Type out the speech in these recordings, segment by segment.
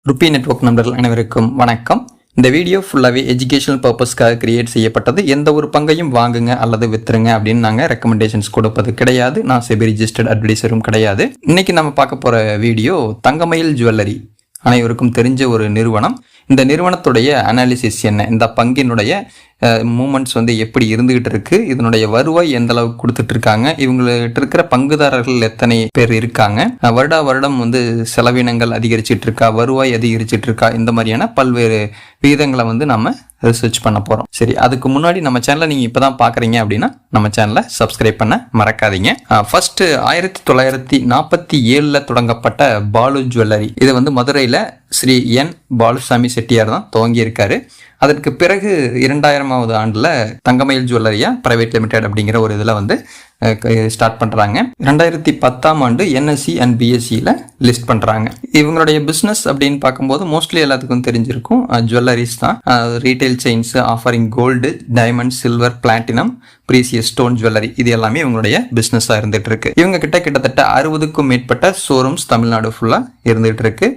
Rupee network நண்பர்கள் அனைவருக்கும் வணக்கம். இந்த வீடியோ ஃபுல்லாகவே எஜுகேஷனல் பர்பஸ்க்காக கிரியேட் செய்யப்பட்டது. எந்த ஒரு பங்கையும் வாங்குங்க அல்லது வித்துருங்க அப்படின்னு நாங்கள் ரெக்கமெண்டேஷன்ஸ் கொடுப்பது கிடையாது. நான் செபி ரிஜிஸ்டர்ட் அட்வைசரும் கிடையாது. இன்னைக்கு நம்ம பார்க்க போகிற வீடியோ தங்கமயில் ஜுவல்லரி அனைவருக்கும் தெரிஞ்ச ஒரு நிறுவனம். இந்த நிறுவனத்துடைய அனாலிசிஸ் என்ன, இந்த பங்கினுடைய மூமெண்ட்ஸ் எப்படி இருந்துகிட்டு இருக்கு, இதனுடைய வருவாய் எந்த அளவுக்கு கொடுத்துட்டு இருக்காங்க, இவங்ககிட்ட இருக்கிற பங்குதாரர்கள் எத்தனை பேர் இருக்காங்க, வருடம் செலவினங்கள் அதிகரிச்சிட்டு இருக்கா, வருவாய் அதிகரிச்சிட்டு இருக்கா, இந்த மாதிரியான பல்வேறு விகிதங்களை நம்ம ரிசர்ச் பண்ண போறோம். சரி, அதுக்கு முன்னாடி நம்ம சேனலை நீங்க இப்பதான் பாக்குறீங்க அப்படின்னா நம்ம சேனலை சப்ஸ்கிரைப் பண்ண மறக்காதீங்க. ஃபர்ஸ்ட் 1947 தொடங்கப்பட்ட பாலு ஜுவல்லரி. இது மதுரையில ஸ்ரீ என் பாலுசாமி செட்டியார் தான் துவங்கி இருக்காரு. அதற்கு பிறகு 2000ஆவது ஆண்டுல தங்கமயில் ஜுவல்லரியா பிரைவேட் லிமிடெட் அப்படிங்கிற ஒரு இதுல ஸ்டார்ட் பண்றாங்க. 2010ஆம் ஆண்டு NSE அண்ட் BSEல லிஸ்ட் பண்றாங்க. இவங்களுடைய பிசினஸ் அப்படின்னு பார்க்கும்போது மோஸ்ட்லி எல்லாத்துக்கும் தெரிஞ்சிருக்கும், ஜுவல்லரிஸ் தான். Retail chains offering gold, diamond, silver, platinum, precious stone jewellery, இது எல்லாமே இவங்களுடைய பிசினஸா இருந்துட்டு இருக்கு. இவங்க கிட்டத்தட்ட 60க்கும் மேற்பட்ட ஷோரூம்ஸ் தமிழ்நாடு ஃபுல்லா இருந்துட்டு இருக்கு.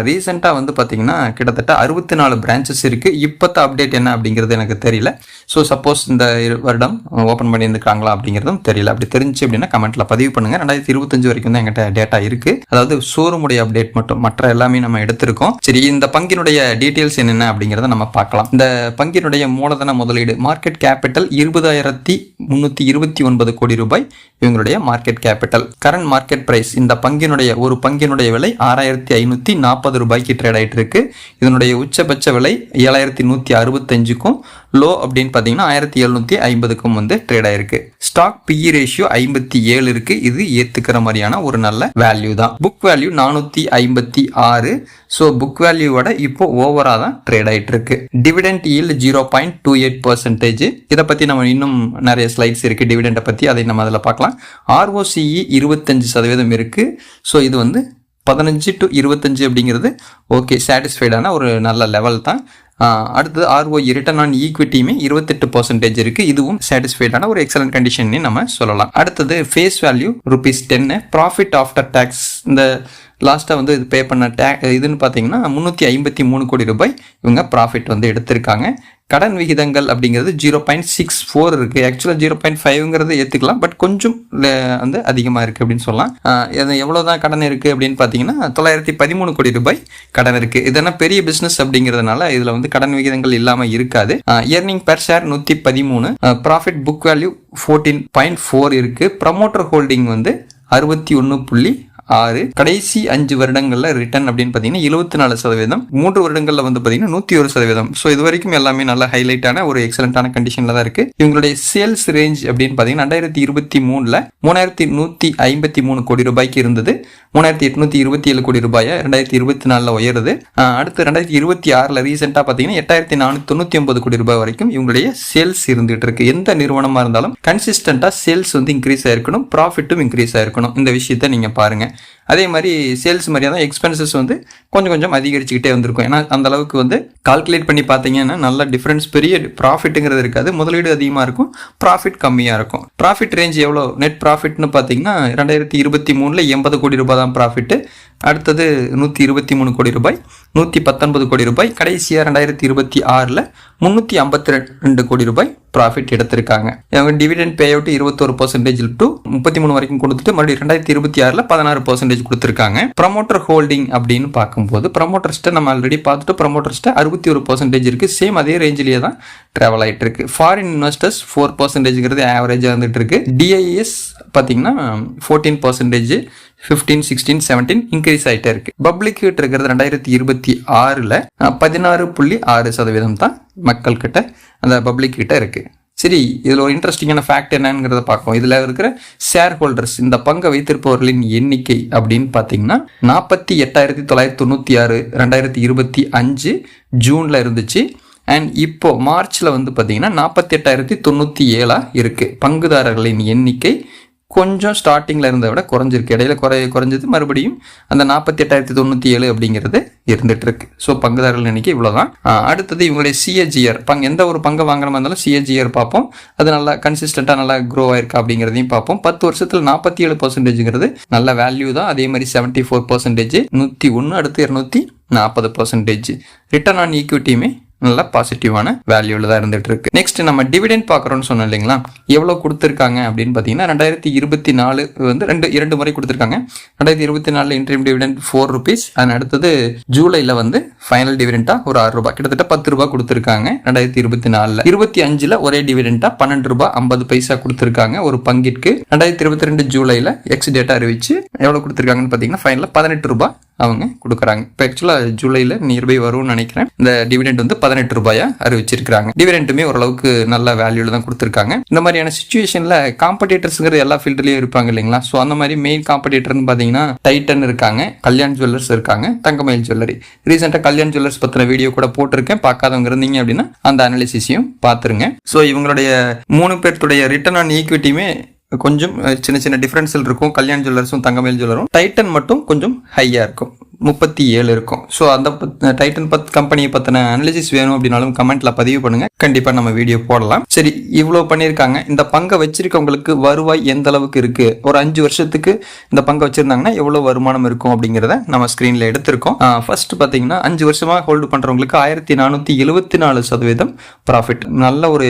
ரீசெண்டாக பார்த்தீங்கன்னா கிட்டத்தட்ட 64 பிரான்ச்சஸ் இருக்குது. இப்போத்த அப்டேட் என்ன அப்படிங்கிறது எனக்கு தெரியல. ஸோ சப்போஸ் இந்த வருடம் ஓப்பன் பண்ணியிருந்துருக்காங்களா அப்படிங்கிறதும் தெரியல. அப்படி தெரிஞ்சு அப்படின்னா கமெண்ட்டில் பதிவு பண்ணுங்கள். 2025 வரைக்கும் தான் எங்கிட்ட டேட்டா இருக்குது. அதாவது ஷோரூமுடைய அப்டேட் மட்டும், மற்ற எல்லாமே நம்ம எடுத்திருக்கோம். சரி, இந்த பங்கினுடைய டீட்டெயில்ஸ் என்னென்ன அப்படிங்கிறத நம்ம பார்க்கலாம். இந்த பங்கினுடைய மூலதன முதலீடு மார்க்கெட் கேபிட்டல் 20,329 கோடி ரூபாய் இவங்களுடைய market capital. Current market price, இந்த ஒரு பங்கினுடைய விலை 6,540 ரூபாய்க்கு ட்ரேட் ஆயிட்டு இருக்கு. இதனுடைய உச்சபட்ச விலை 7,165க்கும், லோ அப்படின்னு பார்த்தீங்கன்னா 1,750க்கும் ட்ரேட் ஆயிருக்கு. ஸ்டாக் PE ரேஷியோ 57 இருக்கு. இது ஏத்துக்கிற மாதிரியான ஒரு நல்ல வேல்யூ தான். Book value 456. ஸோ புக் வேல்யூவோட இப்போ ஓவரா தான் ட்ரேட் ஆயிட்டு இருக்கு. Dividend yield 0.28%. இதை பத்தி நம்ம இன்னும் நிறைய ஸ்லைட்ஸ் இருக்கு டிவிடெண்டை பத்தி, அதை நம்ம அதில் பார்க்கலாம். ROCE 25% இருக்கு. ஸோ இது 15 to 25 அப்படிங்கிறது ஓகே, சாட்டிஸ்ஃபைடான ஒரு நல்ல லெவல் தான். அடுத்தது ROE ரிட்டர்ன் ஆன் ஈக்விட்டியுமே 28% இருக்கு. இதுவும் சாட்டிஸ்ஃபைடான ஒரு எக்ஸலன்ட் கண்டிஷன் நம்ம சொல்லலாம். அடுத்தது face value ₹10. Profit after tax, இந்த லாஸ்ட்டாக இது பே பண்ண இதுன்னு பார்த்தீங்கன்னா 353 கோடி ரூபாய் இவங்க ப்ராஃபிட் எடுத்திருக்காங்க. கடன் விகிதங்கள் அப்படிங்கிறது 0.64 இருக்கு. ஆக்சுவலாக 0.5ங்கிறது ஏற்றுக்கலாம், பட் கொஞ்சம் அதிகமாக இருக்கு அப்படின்னு சொல்லலாம். எவ்வளோதான் கடன் இருக்கு அப்படின்னு பார்த்தீங்கன்னா 913 கோடி ரூபாய் கடன் இருக்கு. இதெல்லாம் பெரிய பிசினஸ் அப்படிங்கிறதுனால இதில் கடன் விகிதங்கள் இல்லாமல் இருக்காது. Earning per share 113. Profit book value 14.4 இருக்கு. Promoter holding 61.6. கடைசி 5 வருடங்கள்ல ரிட்டர்ன் அப்படின்னு பாத்தீங்கன்னா 74%. 3 வருடங்கள்ல பாத்தீங்கன்னா 101%. ஸோ இது வரைக்கும் எல்லாமே நல்ல ஹைலைட்டான ஒரு எக்ஸலண்டான கண்டிஷன்ல தான் இருக்கு. இவங்களுடைய சேல்ஸ் ரேஞ்ச் அப்படின்னு பாத்தீங்கன்னா 2023ல 3,153 கோடி ரூபாய்க்கு இருந்தது. 3,827 கோடி ரூபாயை 2024ல உயருது. அடுத்து 2026ல ரீசெண்டா பாத்தீங்கன்னா 8,499 கோடி ரூபாய் வரைக்கும் இவங்களுடைய சேல்ஸ் இருந்துட்டு இருக்கு. எந்த நிறுவனமா இருந்தாலும் கன்சிஸ்டன்டா சேல்ஸ் இன்க்ரீஸ் ஆயிருக்கணும், ப்ராஃபிட்டும் இன்க்ரீஸ் ஆயிருக்கணும். இந்த விஷயத்த நீங்க பாருங்க. அதே மாதிரி சேல்ஸ் மாதிரியா தான் எக்ஸ்பென்சஸ் கொஞ்சம் அதிகரிச்சுக்கிட்டே வந்திருக்கும். ஏன்னா அந்த அளவுக்கு கால்குலேட் பண்ணி பார்த்தீங்கன்னா நல்ல டிஃபரன்ஸ், பெரிய ப்ராஃபிட்டுங்கிறது இருக்காது. முதலீடு அதிகமாக இருக்கும், ப்ராஃபிட் கம்மியாக இருக்கும். ப்ராஃபிட் ரேஞ்ச் எவ்வளோ, நெட் ப்ராஃபிட்னு பார்த்தீங்கன்னா 2023ல 80 கோடி ரூபாய் தான் ப்ராஃபிட்டு. அடுத்தது 123 கோடி ரூபாய், 119 கோடி ரூபாய். கடைசியாக 2026ல 352 கோடி ரூபாய் ப்ராஃபிட் எடுத்திருக்காங்க. டிவிடெண்ட் பே அவுட் 21% டு 33 வரைக்கும் கொடுத்துட்டு மறுபடியும் 2026ல 16% கொடுத்துருக்காங்க. ப்ரமோட்டர் ஹோல்டிங் அப்படின்னு பார்க்கும்போது ப்ரமோட்டர்ஸ்ட்டை நம்ம ஆல்ரெடி பார்த்துட்டு ப்ரமோட்டர்ஸ்ட்டை 61% இருக்கு. சேம் அதே ரேஞ்சிலேயே தான் ட்ராவல் ஆகிட்டு இருக்கு. ஃபாரின் இன்வெஸ்டர்ஸ் 4%ங்கிறது ஆவரேஜாக வந்துட்டு இருக்கு. DIS பார்த்தீங்கன்னா 14%, 15, 16, 17 இன்க்ரீஸ் ஆகிட்டே இருக்கு. பப்ளிக் கிட்ட இருக்கிறது 2026ல 16.6% தான் மக்கள் கிட்ட, அந்த பப்ளிக் கிட்ட இருக்கு. சரி, இதுல ஒரு இன்ட்ரெஸ்டிங்கான ஃபேக்ட் என்னங்கிறத பார்ப்போம். இதுல இருக்கிற ஷேர் ஹோல்டர்ஸ், இந்த பங்கை வைத்திருப்பவர்களின் எண்ணிக்கை அப்படின்னு பாத்தீங்கன்னா 48,996 2025 ஜூன்ல இருந்துச்சு. அண்ட் இப்போ மார்ச்ல பாத்தீங்கன்னா 48,097 இருக்கு. பங்குதாரர்களின் எண்ணிக்கை கொஞ்சம் ஸ்டார்டிங்கில் இருந்ததை விட குறைஞ்சிருக்கு. இடையில குறைஞ்சது, மறுபடியும் அந்த 48,097 அப்படிங்கிறது இருந்துட்டு இருக்கு. ஸோ பங்குதாரர்கள் எண்ணிக்கை இவ்வளோதான். அடுத்தது இவங்களுடைய சிஏஜிஆர் எந்த ஒரு பங்கு வாங்கணுமா இருந்தாலும் சிஏஜிஆர் பார்ப்போம். அது நல்லா கன்சிஸ்டண்டாக நல்லா க்ரோ ஆயிருக்கா அப்படிங்கிறதையும் பார்ப்போம். 10 வருஷத்தில் 47% நல்ல வேல்யூ தான். அதே மாதிரி 74%, 101, அடுத்து 240%. ரிட்டர்ன் ஆன் ஈக்விட்டியுமே நல்ல பாசிட்டிவான வேல்யூல தான் இருந்துட்டு இருக்கு. நெக்ஸ்ட் நம்ம டிவிடெண்ட் பாக்குறோம்னு சொன்னோம் இல்லைங்களா, எவ்வளவு கொடுத்துருக்காங்க அப்படின்னு பாத்தீங்கன்னா 2024 வந்து இரண்டு முறை கொடுத்துருக்காங்க. 2024 இன்டரிம் டிவிடெண்ட் 4 rupees, அதன் அடுத்தது ஜூலைல வந்து ஃபைனல் டிவிடெண்டா ஒரு 6 ரூபாய், கிட்டத்தட்ட 10 ரூபாய் கொடுத்துருக்காங்க 2024. 25 ஒரே டிவிடெண்டா 12 ரூபாய் 50 பைசா கொடுத்துருக்காங்க ஒரு பங்கிற்கு. 2022 ஜூலைல எக்ஸ் டேட்டா அறிவிச்சு எவ்வளவு கொடுத்துருக்காங்கன்னு பாத்தீங்கன்னா ஃபைனல்ல 18 ரூபாய் அவங்க கொடுக்குறாங்க. இப்போ ஆக்சுவலாக ஜூலைல நியர்பை வரும்னு நினைக்கிறேன். இந்த டிவிடெண்ட் வந்து 18 ரூபாயா அறிவிச்சிருக்காங்க. டிவிடெண்டுமே ஓரளவுக்கு நல்ல வேல்யூல தான் கொடுத்துருக்காங்க. இந்த மாதிரியான சிச்சுவேஷன்ல காம்படிட்டர்ஸ்ங்கிறது எல்லா ஃபீல்ட்லயும் இருப்பாங்க இல்லைங்களா. ஸோ அந்த மாதிரி மெயின் காம்படிட்டர்னு பார்த்தீங்கன்னா டைட்டன் இருக்காங்க, கல்யாண் ஜுவல்லர்ஸ் இருக்காங்க, தங்கமயில் ஜுவல்லரி. ரீசெண்டாக கல்யாண் ஜுவல்லர்ஸ் பத்தின வீடியோ கூட போட்டிருக்கேன். பார்க்காதவங்க இருந்தீங்க அப்படின்னா அந்த அனாலிசிஸையும் பார்த்துருங்க. ஸோ இவங்களுடைய 3 பேர்த்துடைய ரிட்டர்ன் ஆன் ஈக்விட்டியுமே கொஞ்சம் சின்ன சின்ன டிஃபரன்ஸில் இருக்கும். கல்யாண் ஜுவல்லர்ஸும் தங்கமயில் ஜுவல்லரும். டைட்டன் மட்டும் கொஞ்சம் ஹையா இருக்கும், 37 இருக்கும். ஸோ அந்த டைட்டன் கம்பெனியை பற்றின அனாலிசிஸ் வேணும் அப்படின்னாலும் கமெண்ட்ல பதிவு பண்ணுங்க, கண்டிப்பாக நம்ம வீடியோ போடலாம். சரி, இவ்வளோ பண்ணியிருக்காங்க. இந்த பங்கை வச்சிருக்கவங்களுக்கு வருவாய் எந்த அளவுக்கு இருக்கு, ஒரு 5 வருஷத்துக்கு இந்த பங்கை வச்சிருந்தாங்கன்னா எவ்வளோ வருமானம் இருக்கும் அப்படிங்கிறத நம்ம ஸ்க்ரீனில் எடுத்திருக்கோம். ஃபர்ஸ்ட் பார்த்தீங்கன்னா 5 வருஷமாக ஹோல்டு பண்ணுறவங்களுக்கு 1474% ப்ராஃபிட். நல்ல ஒரு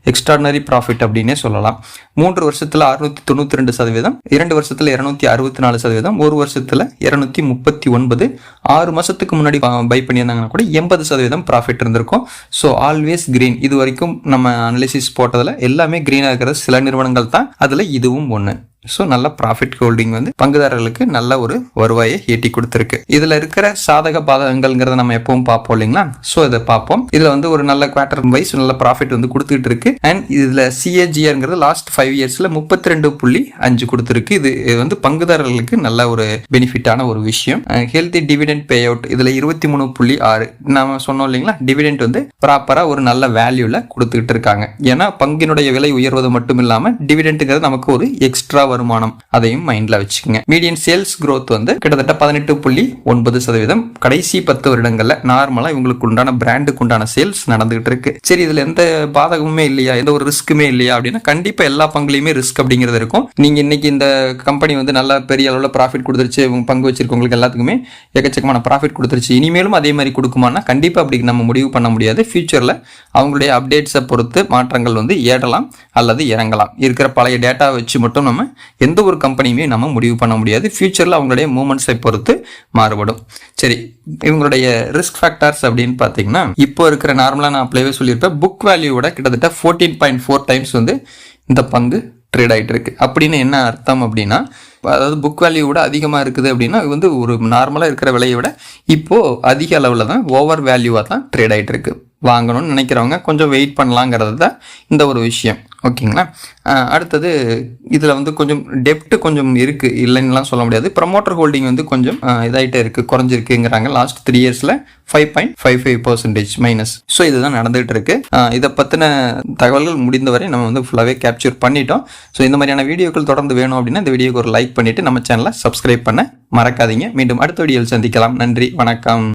எக்ஸ்ட்ராடனரி ப்ராஃபிட் அப்படின்னே சொல்லலாம். 3 வருஷத்துல 692%, 2 வருஷத்துல 264%, 1 வருஷத்துல 239, 6 மாசத்துக்கு முன்னாடி பை பண்ணியிருந்தாங்கன்னா கூட 80% ப்ராஃபிட் இருந்திருக்கும். So always green. இது வரைக்கும் நம்ம அனாலிசிஸ் போட்டதுல எல்லாமே கிரீனா இருக்கிறது சில நிறுவனங்கள் தான், அதுல இதுவும் ஒன்று. ஸோ நல்ல ப்ராஃபிட் ஹோல்டிங் வந்து பங்குதாரர்களுக்கு நல்ல ஒரு வருவாயை ஈட்டி கொடுத்துருக்கு. இதுல இருக்கிற சாதக பாதகங்கள்ங்கிறத நம்ம எப்பவும் பார்ப்போம் இல்லைங்களா. ஸோ இதை பார்ப்போம். இதுல வந்து ஒரு நல்ல குவார்டர் வைஸ் நல்ல ப்ராஃபிட் வந்து கொடுத்துட்டு இருக்கு. அண்ட் இதுல சிஏஜிஆர்ங்கிறது லாஸ்ட் 5 இயர்ஸ்ல 32.5 கொடுத்துருக்கு. இது வந்து பங்குதாரர்களுக்கு நல்ல ஒரு பெனிஃபிட்டான ஒரு விஷயம். ஹெல்தி டிவிடெண்ட் பே அவுட் இதுல 23.6 நாம சொன்னோம் இல்லைங்களா. டிவிடெண்ட் வந்து ப்ராப்பரா ஒரு நல்ல வேல்யூல கொடுத்துட்டு இருக்காங்க. ஏன்னா பங்கினுடைய விலை உயர்வது மட்டும் இல்லாம டிவிடெண்ட்ங்கிறது நமக்கு ஒரு எக்ஸ்ட்ரா வருமானம், அதையும் மைண்ட்ல வச்சுக்கோங்க. மீடியன் சேல்ஸ் growth வந்து கிட்டத்தட்ட 18.9%. கடைசி 10 வருடங்கள்ல நார்மலா இவங்களுக்கு உண்டான பிராண்டுக்கு உண்டான சேல்ஸ் நடந்துகிட்டு இருக்கு. சரி, இதுல எந்த பாதகமுமே இல்லையா, எந்த ஒரு ரிஸ்க்குமே இல்லையா அப்படின்னா கண்டிப்பா எல்லா பங்குலையுமே ரிஸ்க் அப்படிங்கிறது இருக்கும். நீங்க இன்னைக்கு இந்த கம்பெனி வந்து நல்ல பெரிய அளவுல ப்ராஃபிட் கொடுத்துருச்சு, பங்கு வச்சிருக்கவங்களுக்கு எல்லாத்துக்குமே எக்கச்சக்கமான ப்ராஃபிட் கொடுத்துருச்சு, இனிமேலும் அதே மாதிரி கொடுக்குமானா கண்டிப்பா அப்படி நம்ம முடிவு பண்ண முடியாது. ஃபியூச்சர்ல அவங்களுடைய அப்டேட்ஸை பொறுத்து மாற்றங்கள் வந்து ஏறலாம் அல்லது இறங்கலாம். இருக்கிற பழைய டேட்டா வச்சு மட்டும் நம்ம எந்த ஒரு கம்பெனியுமே நம்ம முடிவு பண்ண முடியாது. ஃபியூச்சர்ல அவங்களுடைய மூவ்மெண்ட்ஸை பொறுத்து மாறுபடும். சரி, இவங்களுடைய ரிஸ்க் ஃபேக்டர்ஸ் அப்படின்னு பார்த்தீங்கன்னா இப்போ இருக்கிற நார்மலாக நான் அப்ளைவே சொல்லியிருப்பேன், புக் வேல்யூவோட கிட்டத்தட்ட 14.4 டைம்ஸ் வந்து இந்த பங்கு ட்ரேட் ஆகிட்டு இருக்கு. அப்படின்னு என்ன அர்த்தம் அப்படின்னா, அதாவது புக் வேல்யூவோட அதிகமாக இருக்குது அப்படின்னா இது வந்து ஒரு நார்மலாக இருக்கிற விலையை விட இப்போ அதிக அளவில் தான் ஓவர் வேல்யூவாக தான் ட்ரேட் ஆகிட்டு இருக்கு. வாங்கணும்னு நினைக்கிறவங்க கொஞ்சம் வெயிட் பண்ணலாங்கிறது தான் இந்த ஒரு விஷயம். ஓகேங்களா. அடுத்தது இதில் வந்து கொஞ்சம் டெப்ட் கொஞ்சம் இருக்குது, இல்லைன்னுலாம் சொல்ல முடியாது. ப்ரமோட்டர் ஹோல்டிங் வந்து கொஞ்சம் இதாகிட்டே இருக்குது, குறைஞ்சிருக்குங்கிறாங்க. லாஸ்ட் 3 இயர்ஸில் 5.55% மைனஸ். ஸோ இதுதான் நடந்துகிட்டு இருக்கு. இதை பற்றின தகவல்கள் முடிந்தவரை நம்ம வந்து ஃபுல்லாகவே கேப்சர் பண்ணிட்டோம். ஸோ இந்த மாதிரியான வீடியோக்கள் தொடர்ந்து வேணும் அப்படின்னா இந்த வீடியோக்கு ஒரு லைக் பண்ணிவிட்டு நம்ம சேனலை சப்ஸ்கிரைப் பண்ண மறக்காதீங்க. மீண்டும் அடுத்த வீடியோவில் சந்திக்கலாம். நன்றி, வணக்கம்.